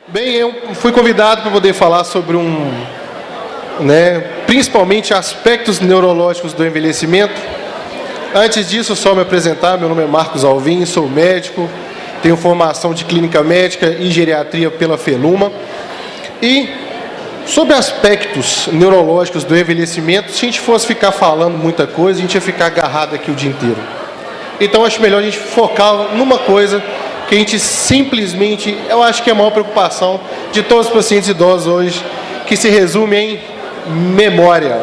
Bem, eu fui convidado para poder falar sobre principalmente aspectos neurológicos do envelhecimento. Antes disso, só me apresentar, meu nome é Marcos Alvim, sou médico, tenho formação de clínica médica e geriatria pela FENUMA. E sobre aspectos neurológicos do envelhecimento, se a gente fosse ficar falando muita coisa, a gente ia ficar agarrado aqui o dia inteiro. Então, acho melhor a gente focar numa coisa que a gente simplesmente, eu acho que é a maior preocupação de todos os pacientes idosos hoje, que se resume em memória.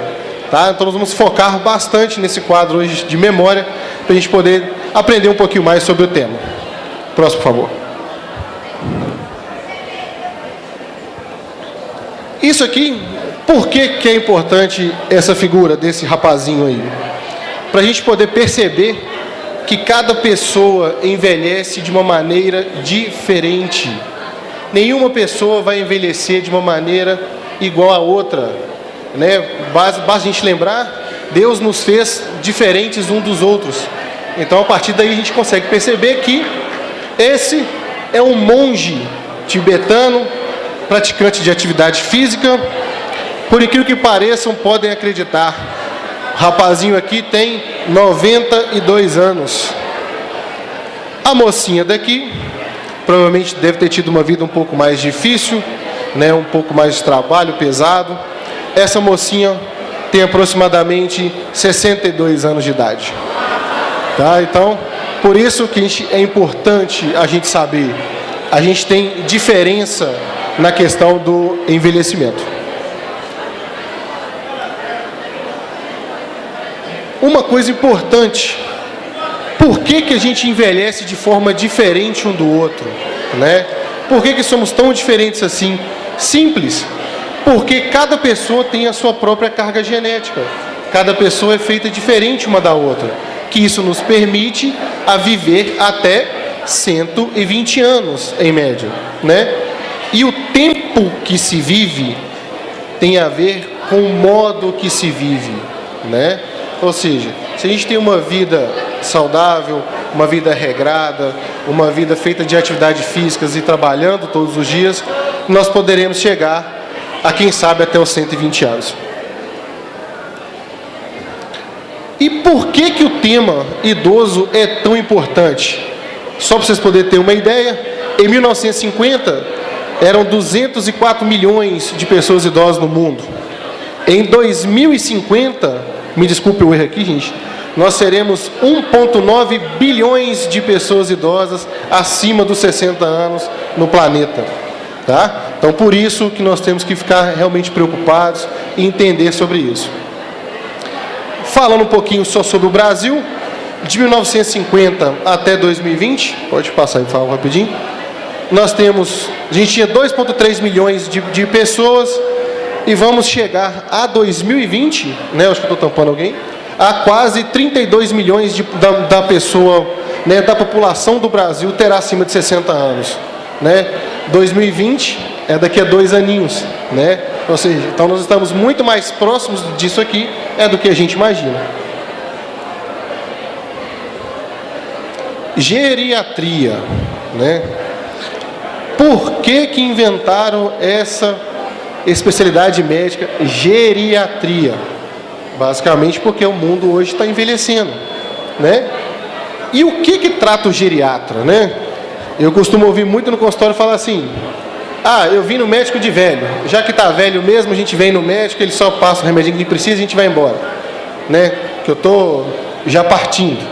Tá? Então, nós vamos focar bastante nesse quadro hoje de memória, para a gente poder aprender um pouquinho mais sobre o tema. Próximo, por favor. Isso aqui, por que é importante essa figura desse rapazinho aí? Para a gente poder perceber que cada pessoa envelhece de uma maneira diferente. Nenhuma pessoa vai envelhecer de uma maneira igual a outra. Basta a gente lembrar, Deus nos fez diferentes uns dos outros. Então, a partir daí, a gente consegue perceber que esse é um monge tibetano, praticante de atividade física. Por incrível que pareçam, podem acreditar, o rapazinho aqui tem 92 anos. A mocinha daqui provavelmente deve ter tido uma vida um pouco mais difícil, um pouco mais de trabalho pesado. Essa mocinha tem aproximadamente 62 anos de idade. Tá? Então, por isso que é importante a gente saber. A gente tem diferença na questão do envelhecimento. Uma coisa importante, por que a gente envelhece de forma diferente um do outro? Por que somos tão diferentes assim? Simples, porque cada pessoa tem a sua própria carga genética. Cada pessoa é feita diferente uma da outra, que isso nos permite a viver até 120 anos, em média. E o tempo que se vive tem a ver com o modo que se vive. Ou seja, se a gente tem uma vida saudável, uma vida regrada, uma vida feita de atividades físicas e trabalhando todos os dias, nós poderemos chegar a, quem sabe, até os 120 anos. E por que o tema idoso é tão importante? Só para vocês poderem ter uma ideia, em 1950, eram 204 milhões de pessoas idosas no mundo. Em 2050, me desculpe o erro aqui, gente, nós seremos 1,9 bilhões de pessoas idosas acima dos 60 anos no planeta. Tá? Então, por isso que nós temos que ficar realmente preocupados e entender sobre isso. Falando um pouquinho só sobre o Brasil, de 1950 até 2020, pode passar e falar rapidinho, a gente tinha 2,3 milhões de pessoas, e vamos chegar a 2020, acho que estou tampando alguém, a quase 32 milhões da população do Brasil terá acima de 60 anos. 2020 é daqui a 2 aninhos. Ou seja, então nós estamos muito mais próximos disso aqui do que a gente imagina. Geriatria. Por que inventaram essa especialidade médica, geriatria? Basicamente porque o mundo hoje está envelhecendo. E o que trata o geriatra? Eu costumo ouvir muito no consultório falar assim: eu vim no médico de velho, já que está velho mesmo, a gente vem no médico, ele só passa o remédio que precisa e a gente vai embora. Que eu estou já partindo.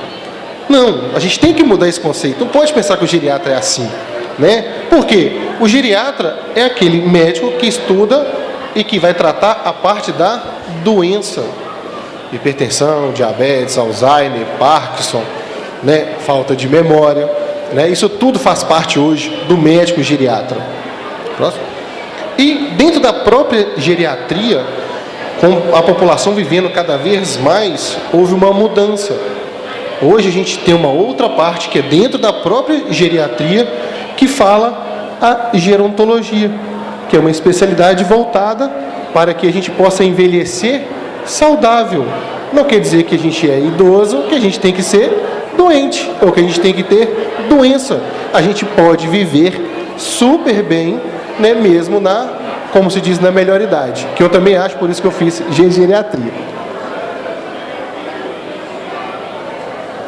Não, a gente tem que mudar esse conceito. Não pode pensar que o geriatra é assim. Por quê? O geriatra é aquele médico que estuda e que vai tratar a parte da doença. Hipertensão, diabetes, Alzheimer, Parkinson, falta de memória. Isso tudo faz parte hoje do médico geriatra. Próximo. E dentro da própria geriatria, com a população vivendo cada vez mais, houve uma mudança. Hoje a gente tem uma outra parte que é dentro da própria geriatria, que fala a gerontologia, que é uma especialidade voltada para que a gente possa envelhecer saudável. Não quer dizer que a gente é idoso, que a gente tem que ser doente, ou que a gente tem que ter doença. A gente pode viver super bem né, mesmo como se diz, na melhor idade, que eu também acho, por isso que eu fiz geriatria.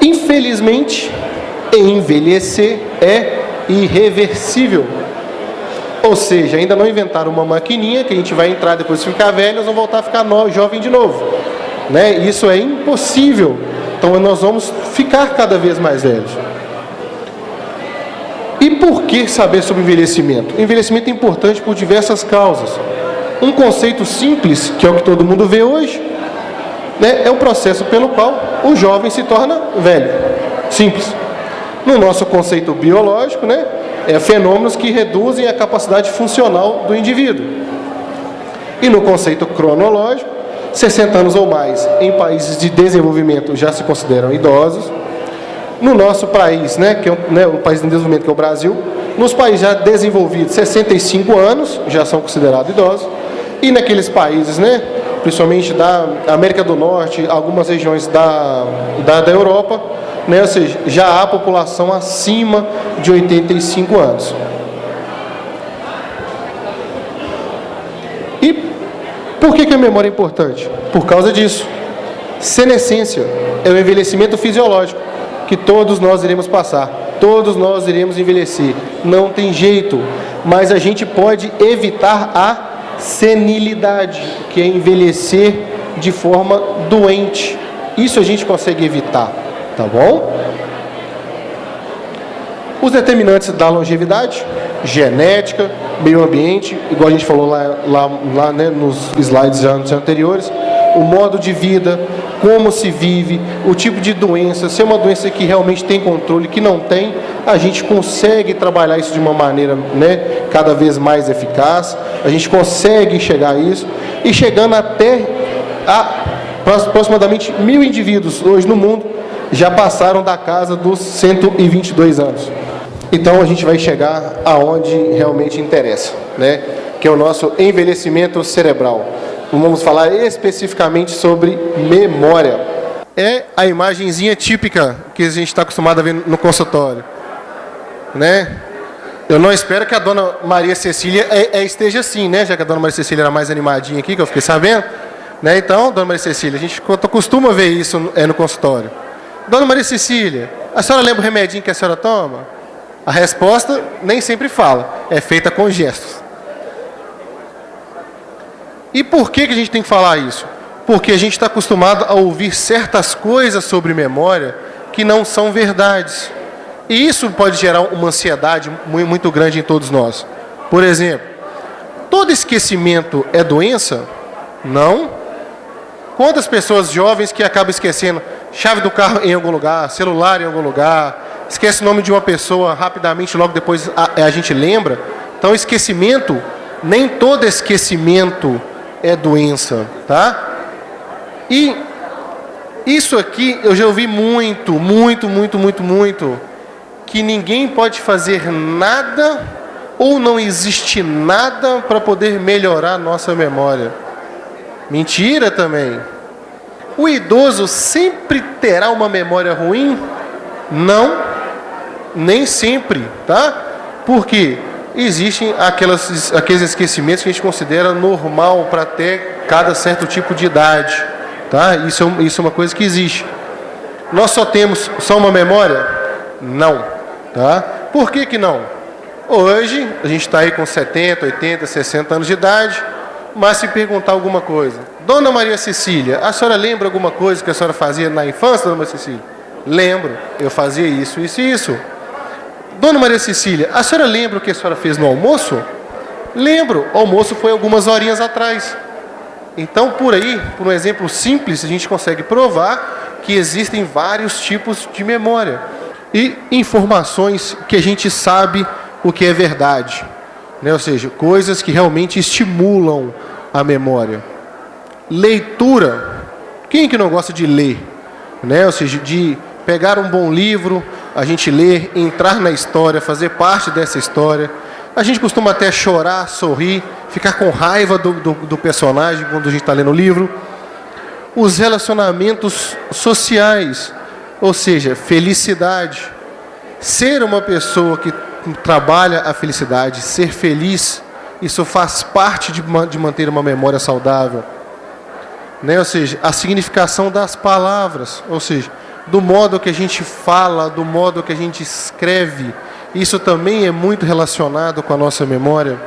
Infelizmente, envelhecer é irreversível. Ou seja, ainda não inventaram uma maquininha que a gente vai entrar depois de ficar velho, nós vamos voltar a ficar jovem de novo, né? Isso é impossível. Então nós vamos ficar cada vez mais velhos. E por que saber sobre envelhecimento? O envelhecimento é importante por diversas causas. Um conceito simples, que é o que todo mundo vê hoje, né, é o processo pelo qual o jovem se torna velho. Simples. No nosso conceito biológico, né, fenômenos que reduzem a capacidade funcional do indivíduo. E no conceito cronológico, 60 anos ou mais em países de desenvolvimento já se consideram idosos. No nosso país, né, que é o país em desenvolvimento, que é o Brasil, nos países já desenvolvidos, 65 anos já são considerados idosos. E naqueles países, né, principalmente da América do Norte, algumas regiões da Europa, né, ou seja, já há população acima de 85 anos. E por que a memória é importante? Por causa disso. Senescência é o envelhecimento fisiológico que todos nós iremos passar. Todos nós iremos envelhecer. Não tem jeito. Mas a gente pode evitar a senilidade, que é envelhecer de forma doente. Isso a gente consegue evitar. Tá bom? Os determinantes da longevidade: genética, meio ambiente, igual a gente falou lá né, nos slides anteriores, o modo de vida, como se vive, o tipo de doença, se é uma doença que realmente tem controle, que não tem, a gente consegue trabalhar isso de uma maneira, né, cada vez mais eficaz, a gente consegue chegar a isso, e chegando até aproximadamente 1.000 indivíduos hoje no mundo já passaram da casa dos 122 anos. Então a gente vai chegar aonde realmente interessa, né? Que é o nosso envelhecimento cerebral. Vamos falar especificamente sobre memória. É a imagenzinha típica que a gente está acostumado a ver no consultório, né? Eu não espero que a dona Maria Cecília esteja assim, né? Já que a dona Maria Cecília era mais animadinha aqui, que eu fiquei sabendo, né? Então, dona Maria Cecília, a gente costuma ver isso no consultório. Dona Maria Cecília, a senhora lembra o remedinho que a senhora toma? A resposta nem sempre fala, é feita com gestos. E por que a gente tem que falar isso? Porque a gente está acostumado a ouvir certas coisas sobre memória que não são verdades. E isso pode gerar uma ansiedade muito grande em todos nós. Por exemplo, todo esquecimento é doença? Não. Quantas pessoas jovens que acabam esquecendo chave do carro em algum lugar, celular em algum lugar, esquece o nome de uma pessoa rapidamente, logo depois a gente lembra. Então, esquecimento, nem todo esquecimento é doença, tá? E isso aqui eu já ouvi muito, que ninguém pode fazer nada ou não existe nada para poder melhorar a nossa memória. Mentira também. O idoso sempre terá uma memória ruim? Não, nem sempre, tá? Porque existem aqueles esquecimentos que a gente considera normal para ter cada certo tipo de idade, tá? Isso é uma coisa que existe. Nós só temos só uma memória? Não, tá? Por que não? Hoje, a gente está aí com 70, 80, 60 anos de idade, mas se perguntar alguma coisa, Dona Maria Cecília, a senhora lembra alguma coisa que a senhora fazia na infância, Dona Maria Cecília? Lembro, eu fazia isso, isso e isso. Dona Maria Cecília, a senhora lembra o que a senhora fez no almoço? Lembro, o almoço foi algumas horinhas atrás. Então, por aí, por um exemplo simples, a gente consegue provar que existem vários tipos de memória. E informações que a gente sabe o que é verdade, né? Ou seja, coisas que realmente estimulam a memória. Leitura. Quem que não gosta de ler? Né? Ou seja, de pegar um bom livro, a gente ler, entrar na história, fazer parte dessa história. A gente costuma até chorar, sorrir, ficar com raiva do personagem quando a gente está lendo o livro. Os relacionamentos sociais, ou seja, felicidade. Ser uma pessoa que trabalha a felicidade, ser feliz, Isso faz parte de manter uma memória saudável. Né? Ou seja, a significação das palavras, ou seja, do modo que a gente fala, do modo que a gente escreve, isso também é muito relacionado com a nossa memória.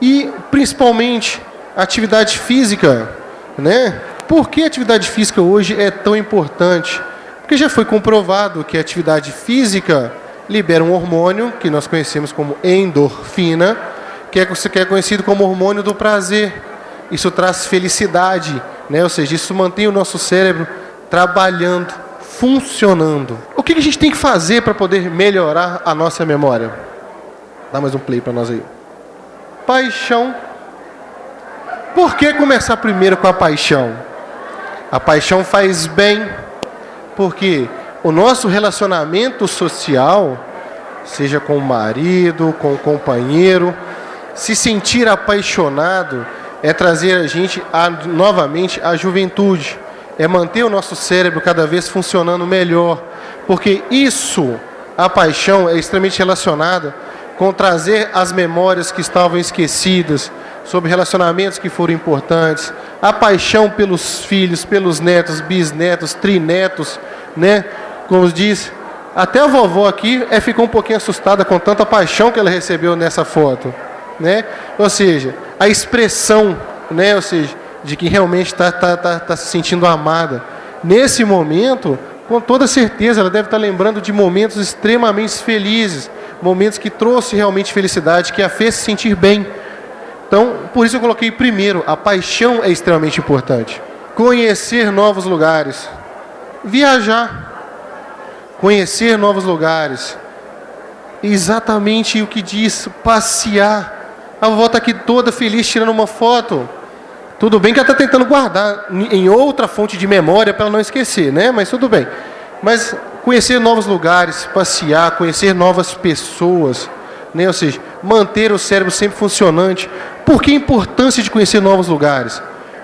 E, principalmente, a atividade física, né? Por que a atividade física hoje é tão importante? Porque já foi comprovado que a atividade física libera um hormônio, que nós conhecemos como endorfina, que é conhecido como hormônio do prazer. Isso traz felicidade, né? Ou seja, isso mantém o nosso cérebro trabalhando, funcionando. O que a gente tem que fazer para poder melhorar a nossa memória? Dá mais um play para nós aí. Paixão. Por que começar primeiro com a paixão? A paixão faz bem, porque o nosso relacionamento social, seja com o marido, com o companheiro, se sentir apaixonado é trazer a gente novamente à juventude, é manter o nosso cérebro cada vez funcionando melhor, porque isso, a paixão, é extremamente relacionada com trazer as memórias que estavam esquecidas, sobre relacionamentos que foram importantes, a paixão pelos filhos, pelos netos, bisnetos, trinetos, né? Como diz, até a vovó aqui ficou um pouquinho assustada com tanta paixão que ela recebeu nessa foto, né? Ou seja, a expressão, né? Ou seja, de que realmente está se sentindo amada. Nesse momento, com toda certeza, ela deve estar lembrando de momentos extremamente felizes, momentos que trouxe realmente felicidade, que a fez se sentir bem. Então, por isso eu coloquei primeiro, a paixão é extremamente importante. Conhecer novos lugares. Viajar. Conhecer novos lugares. Exatamente o que diz, passear. A vovó está aqui toda feliz tirando uma foto. Tudo bem que ela está tentando guardar em outra fonte de memória para ela não esquecer, né? Mas tudo bem. Mas conhecer novos lugares, passear, conhecer novas pessoas, né? Ou seja, manter o cérebro sempre funcionante. Por que a importância de conhecer novos lugares?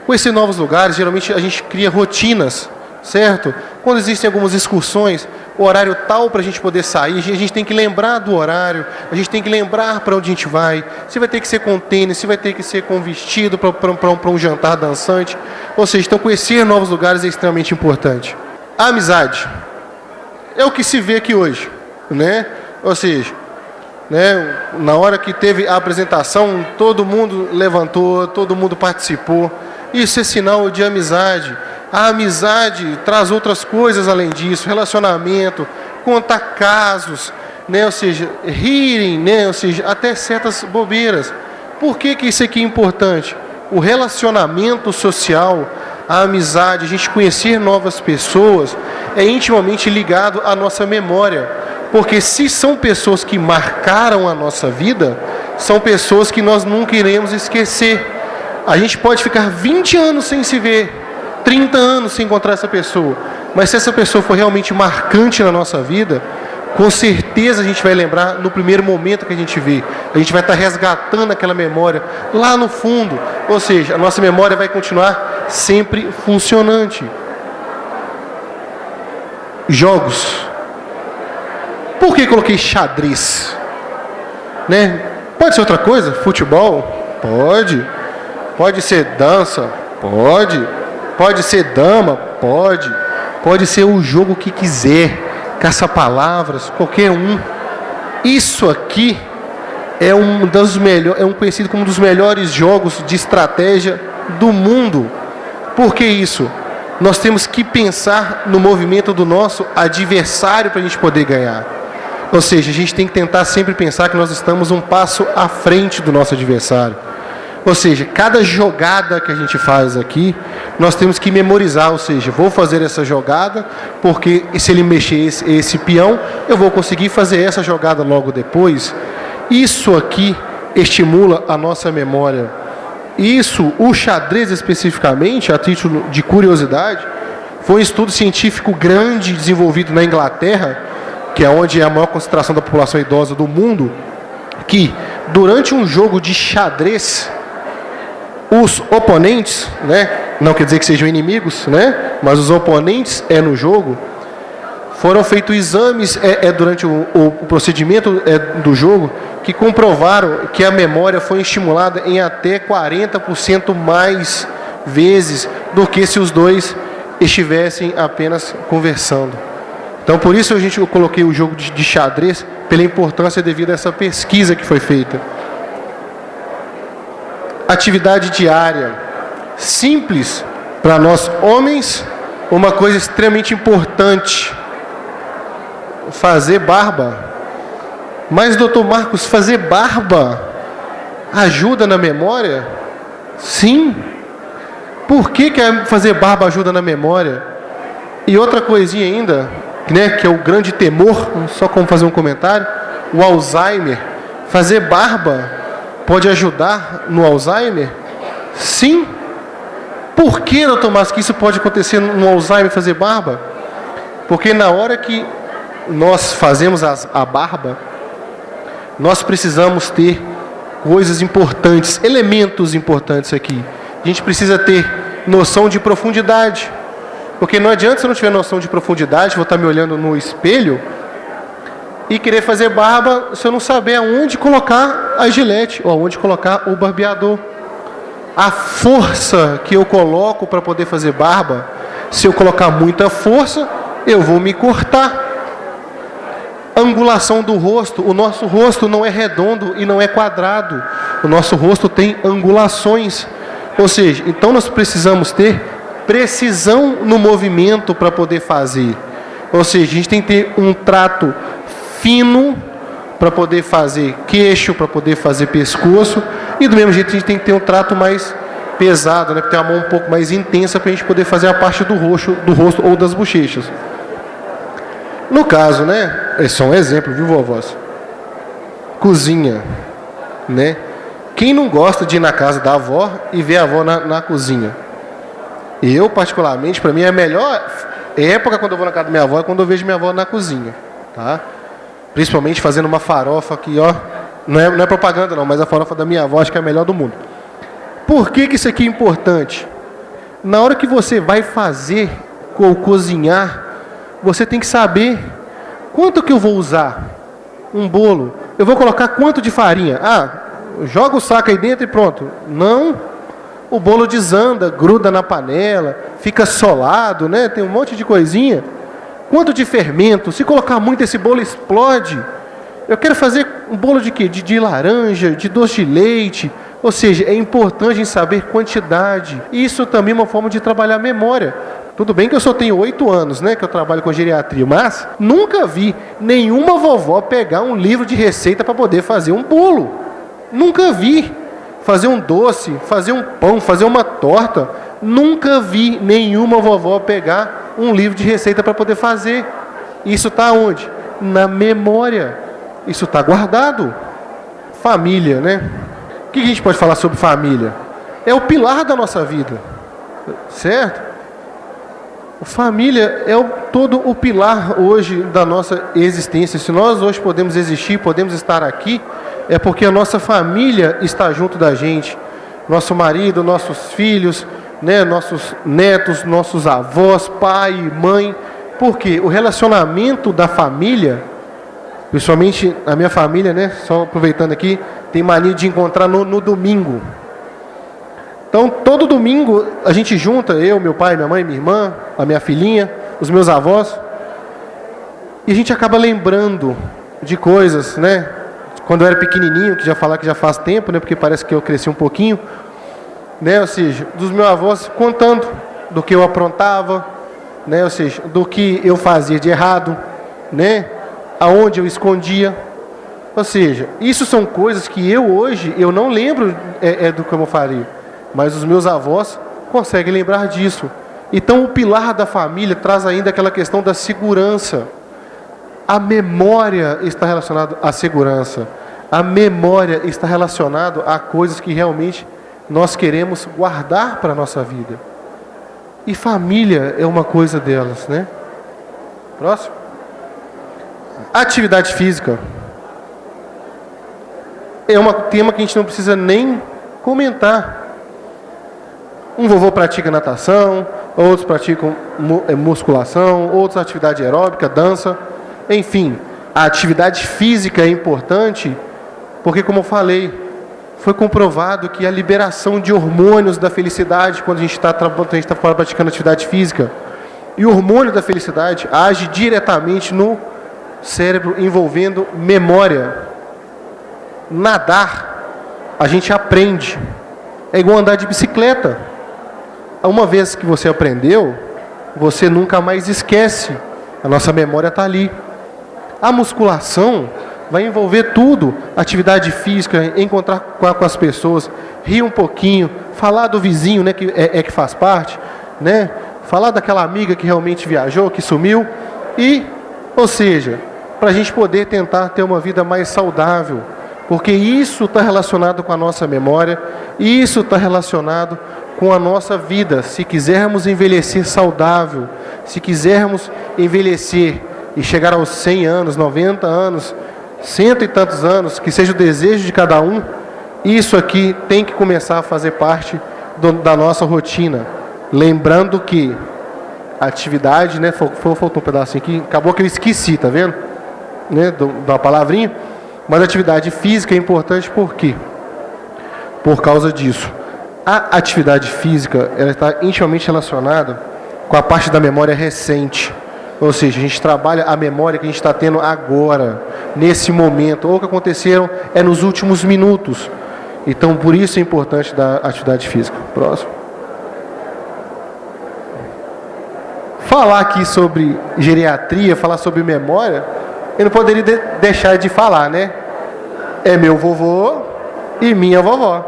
Conhecer novos lugares, geralmente a gente cria rotinas, certo? Quando existem algumas excursões, o horário tal para a gente poder sair, a gente tem que lembrar do horário, a gente tem que lembrar para onde a gente vai, se vai ter que ser com tênis, se vai ter que ser com vestido para um jantar dançante. Ou seja, então conhecer novos lugares é extremamente importante. A amizade é o que se vê aqui hoje, né? Ou seja, né, na hora que teve a apresentação, todo mundo levantou, todo mundo participou. Isso é sinal de amizade. A amizade traz outras coisas além disso, relacionamento, contar casos, né, ou seja, rirem, né, ou seja, até certas bobeiras. Por que isso aqui é importante? O relacionamento social, a amizade, a gente conhecer novas pessoas, é intimamente ligado à nossa memória. Porque se são pessoas que marcaram a nossa vida, são pessoas que nós nunca iremos esquecer. A gente pode ficar 20 anos sem se ver, 30 anos sem encontrar essa pessoa, mas se essa pessoa for realmente marcante na nossa vida, com certeza a gente vai lembrar no primeiro momento que a gente vê. A gente vai estar resgatando aquela memória lá no fundo. Ou seja, a nossa memória vai continuar sempre funcionante. Jogos. Por que coloquei xadrez? Né? Pode ser outra coisa? Futebol? Pode. Pode ser dança? Pode. Pode ser dama? Pode. Pode ser o jogo que quiser. Caça-palavras, qualquer um. Isso aqui é conhecido como um dos melhores jogos de estratégia do mundo. Por que isso? Nós temos que pensar no movimento do nosso adversário para a gente poder ganhar. Ou seja, a gente tem que tentar sempre pensar que nós estamos um passo à frente do nosso adversário. Ou seja, cada jogada que a gente faz aqui, nós temos que memorizar. Ou seja, vou fazer essa jogada, porque se ele mexer esse peão, eu vou conseguir fazer essa jogada logo depois. Isso aqui estimula a nossa memória. Isso, o xadrez especificamente, a título de curiosidade, foi um estudo científico grande desenvolvido na Inglaterra, que é onde é a maior concentração da população idosa do mundo, que durante um jogo de xadrez, os oponentes, né, não quer dizer que sejam inimigos, né, mas os oponentes no jogo, foram feitos exames durante o procedimento do jogo, que comprovaram que a memória foi estimulada em até 40% mais vezes do que se os dois estivessem apenas conversando. Então, por isso eu coloquei o jogo de xadrez, pela importância devido a essa pesquisa que foi feita. Atividade diária, simples para nós homens, uma coisa extremamente importante: fazer barba. Mas, doutor Marcos, fazer barba ajuda na memória? Sim. Por que fazer barba ajuda na memória? E outra coisinha ainda, né, que é o grande temor, só como fazer um comentário, o Alzheimer. Fazer barba pode ajudar no Alzheimer? Sim. Por que, doutor Marcos, que isso pode acontecer no Alzheimer, fazer barba? Porque na hora que nós fazemos a barba, nós precisamos ter coisas importantes, elementos importantes aqui. A gente precisa ter noção de profundidade. Porque não adianta se eu não tiver noção de profundidade, vou estar me olhando no espelho e querer fazer barba se eu não saber aonde colocar a gilete ou aonde colocar o barbeador. A força que eu coloco para poder fazer barba, se eu colocar muita força, eu vou me cortar. Angulação do rosto. O nosso rosto não é redondo e não é quadrado. O nosso rosto tem angulações. Ou seja, então nós precisamos ter precisão no movimento para poder fazer. Ou seja, a gente tem que ter um trato fino para poder fazer queixo, para poder fazer pescoço. E do mesmo jeito a gente tem que ter um trato mais pesado, né? Ter uma mão um pouco mais intensa para a gente poder fazer a parte do rosto ou das bochechas. No caso, né? É só um exemplo, viu, vovós? Cozinha, né? Quem não gosta de ir na casa da avó e ver a avó na cozinha? Eu, particularmente, para mim, a melhor época quando eu vou na casa da minha avó é quando eu vejo minha avó na cozinha, tá? Principalmente fazendo uma farofa que, ó, não é propaganda não, mas a farofa da minha avó acho que é a melhor do mundo. Por que isso aqui é importante? Na hora que você vai fazer ou cozinhar, você tem que saber quanto que eu vou usar. Um bolo, eu vou colocar quanto de farinha? Joga o saco aí dentro e pronto. Não. O bolo desanda, gruda na panela, fica solado, né? Tem um monte de coisinha. Quanto de fermento? Se colocar muito, esse bolo explode. Eu quero fazer um bolo de quê? De laranja, de doce de leite. Ou seja, é importante a gente saber quantidade. Isso também é uma forma de trabalhar a memória. Tudo bem que eu só tenho 8 anos, né? Que eu trabalho com geriatria, mas nunca vi nenhuma vovó pegar um livro de receita para poder fazer um bolo. Nunca vi. Fazer um doce, fazer um pão, fazer uma torta. Nunca vi nenhuma vovó pegar um livro de receita para poder fazer. Isso está onde? Na memória. Isso está guardado. Família, né? O que a gente pode falar sobre família? É o pilar da nossa vida. Certo? Família é todo o pilar hoje da nossa existência. Se nós hoje podemos existir, podemos estar aqui, é porque a nossa família está junto da gente. Nosso marido, nossos filhos, né, nossos netos, nossos avós, pai, mãe. Por quê? O relacionamento da família, principalmente a minha família, né, só aproveitando aqui, tem mania de encontrar no domingo. Então, todo domingo a gente junta, eu, meu pai, minha mãe, minha irmã, a minha filhinha, os meus avós, e a gente acaba lembrando de coisas, né? Quando eu era pequenininho, que já falar que já faz tempo, né? Porque parece que eu cresci um pouquinho, né? Ou seja, dos meus avós contando do que eu aprontava, né? Ou seja, do que eu fazia de errado, né? Aonde eu escondia. Ou seja, isso são coisas que eu hoje, eu não lembro do que eu faria. Mas os meus avós conseguem lembrar disso. Então o pilar da família traz ainda aquela questão da segurança. A memória está relacionada à segurança. A memória está relacionada a coisas que realmente nós queremos guardar para a nossa vida. E família é uma coisa delas, né? Próximo. Atividade física. É um tema que a gente não precisa nem comentar. Um vovô pratica natação, outros praticam musculação, outros atividade aeróbica, dança. Enfim, a atividade física é importante Porque, como eu falei, foi comprovado que a liberação de hormônios da felicidade, quando a gente está praticando atividade física, e o hormônio da felicidade age diretamente no cérebro, envolvendo memória. Nadar, a gente aprende. É igual andar de bicicleta. Uma vez que você aprendeu, você nunca mais esquece. A nossa memória está ali. A musculação vai envolver tudo. Atividade física, encontrar com as pessoas, rir um pouquinho, falar do vizinho, né, que faz parte, né? Falar daquela amiga que realmente viajou, que sumiu. Ou seja, para a gente poder tentar ter uma vida mais saudável. Porque isso está relacionado com a nossa memória, isso está relacionado com a nossa vida. Se quisermos envelhecer saudável, se quisermos envelhecer e chegar aos 100 anos, 90 anos, 100 e tantos anos, que seja o desejo de cada um, isso aqui tem que começar a fazer parte da nossa rotina. Lembrando que a atividade, né, faltou um pedacinho aqui, acabou que eu esqueci, tá vendo? Né, da palavrinha. Mas a atividade física é importante por quê? Por causa disso. A atividade física, ela está intimamente relacionada com a parte da memória recente. Ou seja, a gente trabalha a memória que a gente está tendo agora, nesse momento, ou o que aconteceram nos últimos minutos. Então, por isso é importante da atividade física. Próximo. Falar aqui sobre geriatria, falar sobre memória, eu não poderia deixar de falar, né? É meu vovô e minha vovó.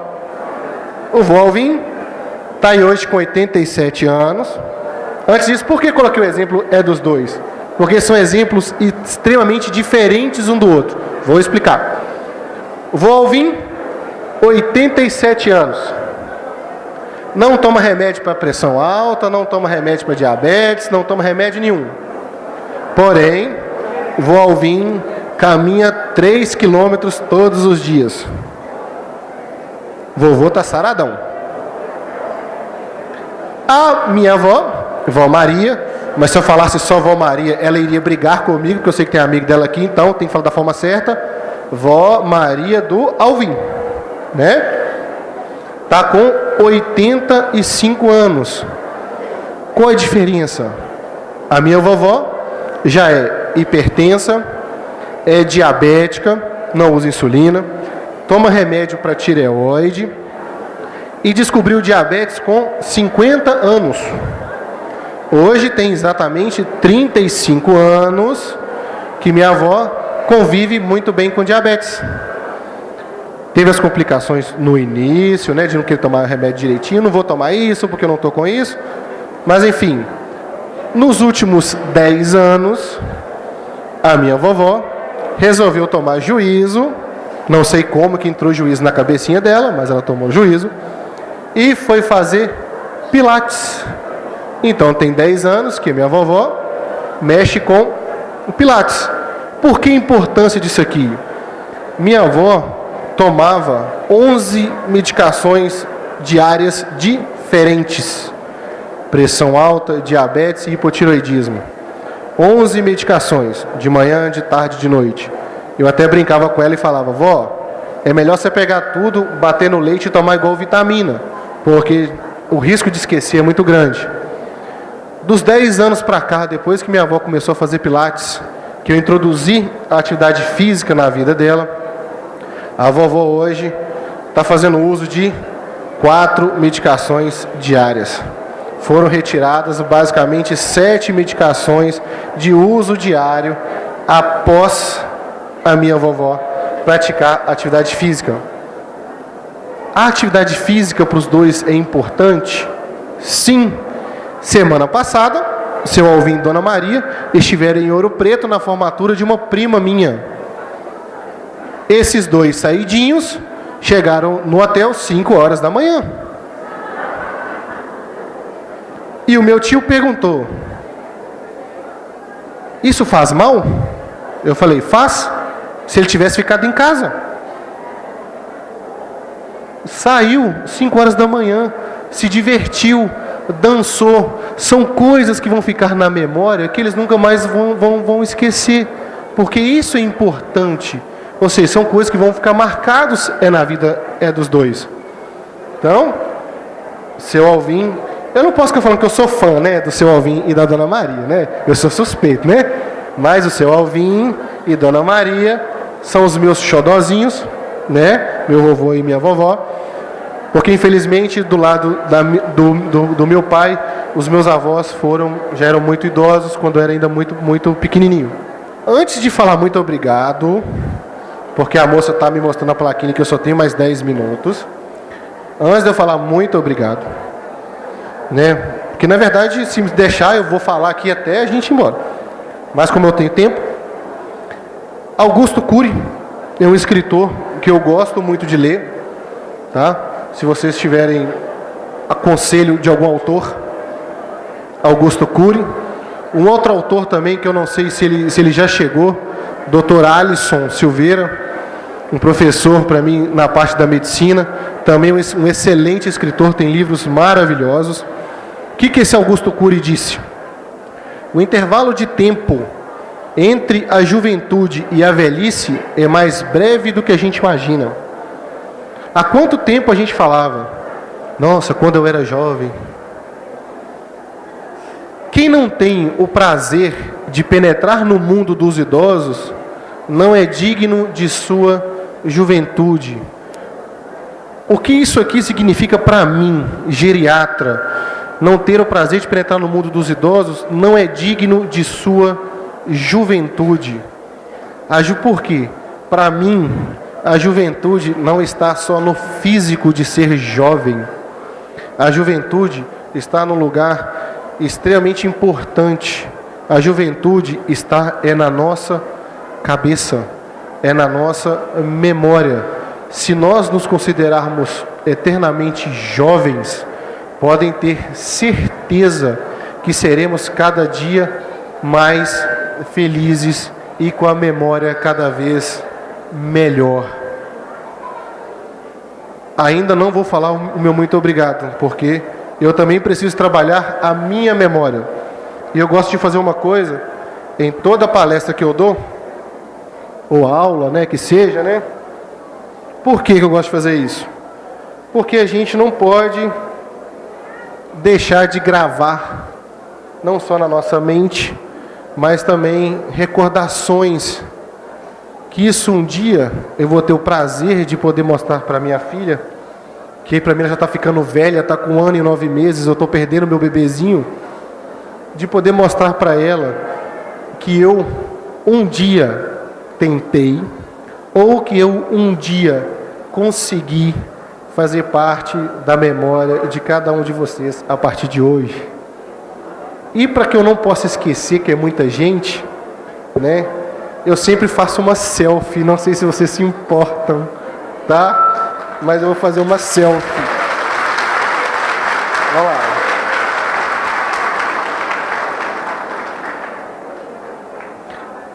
O vô Alvin está aí hoje com 87 anos. Antes disso, por que coloquei o exemplo dos dois? Porque são exemplos extremamente diferentes um do outro. Vou explicar. O vô Alvin, 87 anos. Não toma remédio para pressão alta, não toma remédio para diabetes, não toma remédio nenhum. Porém, o vô Alvin caminha 3 quilômetros todos os dias. Vovô está saradão. A minha avó, vó Maria, mas se eu falasse só vó Maria, ela iria brigar comigo, porque eu sei que tem amigo dela aqui, então tem que falar da forma certa. Vó Maria do Alvin, né? Está com 85 anos. Qual a diferença? A minha vovó já é hipertensa, é diabética, não usa insulina, toma remédio para tireoide e descobriu diabetes com 50 anos. Hoje tem exatamente 35 anos que minha avó convive muito bem com diabetes. Teve as complicações no início, né, de não querer tomar remédio direitinho, não vou tomar isso porque eu não estou com isso. Mas enfim, nos últimos 10 anos, a minha vovó resolveu tomar juízo, não sei como que entrou juízo na cabecinha dela, mas ela tomou juízo, e foi fazer pilates. Então tem 10 anos que minha vovó mexe com o pilates. Por que a importância disso aqui? Minha avó tomava 11 medicações diárias diferentes. Pressão alta, diabetes e hipotiroidismo. 11 medicações, de manhã, de tarde, de noite. Eu até brincava com ela e falava, vó, é melhor você pegar tudo, bater no leite e tomar igual vitamina, porque o risco de esquecer é muito grande. Dos 10 anos para cá, depois que minha avó começou a fazer pilates, que eu introduzi a atividade física na vida dela, a vovó hoje está fazendo uso de 4 medicações diárias. Foram retiradas basicamente 7 medicações de uso diário após a minha vovó praticar atividade física. A atividade física para os dois é importante? Sim. Semana passada, seu Alvin e Dona Maria estiveram em Ouro Preto na formatura de uma prima minha. Esses dois saidinhos chegaram no hotel 5 horas da manhã. E o meu tio perguntou, isso faz mal? Eu falei, faz, se ele tivesse ficado em casa. Saiu 5 horas da manhã, se divertiu, dançou. São coisas que vão ficar na memória, que eles nunca mais vão esquecer. Porque isso é importante Ou seja, são coisas que vão ficar marcados na vida dos dois. Então, seu Alvim, eu não posso ficar falando que eu sou fã, né, do seu Alvim e da Dona Maria, né? Eu sou suspeito, né? Mas o seu Alvim e Dona Maria são os meus xodozinhos, né? Meu vovô e minha vovó. Porque, infelizmente, do lado do meu pai, os meus avós já eram muito idosos, quando eu era ainda muito, muito pequenininho. Antes de falar muito obrigado, porque a moça está me mostrando a plaquinha que eu só tenho mais 10 minutos. Antes de eu falar muito obrigado, né? Porque, na verdade, se me deixar, eu vou falar aqui até a gente ir embora. Mas, como eu tenho tempo, Augusto Cury é um escritor que eu gosto muito de ler, tá? Se vocês tiverem aconselho de algum autor, Augusto Cury. Um outro autor também, que eu não sei se ele já chegou, Dr. Alisson Silveira, um professor para mim na parte da medicina, também um excelente escritor, tem livros maravilhosos. O que esse Augusto Cury disse? O intervalo de tempo entre a juventude e a velhice é mais breve do que a gente imagina. Há quanto tempo a gente falava? Nossa, quando eu era jovem. Quem não tem o prazer de penetrar no mundo dos idosos não é digno de sua juventude. O que isso aqui significa para mim, geriatra? Não ter o prazer de penetrar no mundo dos idosos não é digno de sua juventude. Por quê? Para mim, a juventude não está só no físico de ser jovem. A juventude está num lugar extremamente importante. A juventude está na nossa cabeça, é na nossa memória. Se nós nos considerarmos eternamente jovens, podem ter certeza que seremos cada dia mais felizes e com a memória cada vez melhor. Ainda não vou falar o meu muito obrigado, porque eu também preciso trabalhar a minha memória. E eu gosto de fazer uma coisa, em toda palestra que eu dou, ou aula, né, que seja, né? Por que eu gosto de fazer isso? Porque a gente não pode deixar de gravar, não só na nossa mente, mas também recordações, que isso um dia eu vou ter o prazer de poder mostrar para minha filha, que para mim ela já está ficando velha, está com 1 ano e 9 meses, eu estou perdendo meu bebezinho, de poder mostrar para ela que eu um dia tentei, ou que eu um dia consegui fazer parte da memória de cada um de vocês a partir de hoje. E para que eu não possa esquecer que é muita gente, né? Eu sempre faço uma selfie, não sei se vocês se importam, tá? Mas eu vou fazer uma selfie. Olha lá.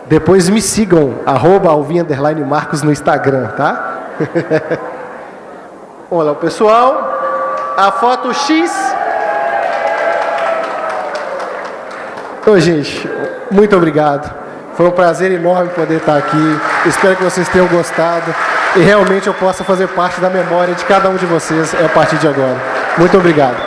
Depois me sigam, @Alvim_Marcos no Instagram, tá? Olha o pessoal, a foto X. Então, gente, muito obrigado. Foi um prazer enorme poder estar aqui. Espero que vocês tenham gostado e realmente eu possa fazer parte da memória de cada um de vocês a partir de agora. Muito obrigado.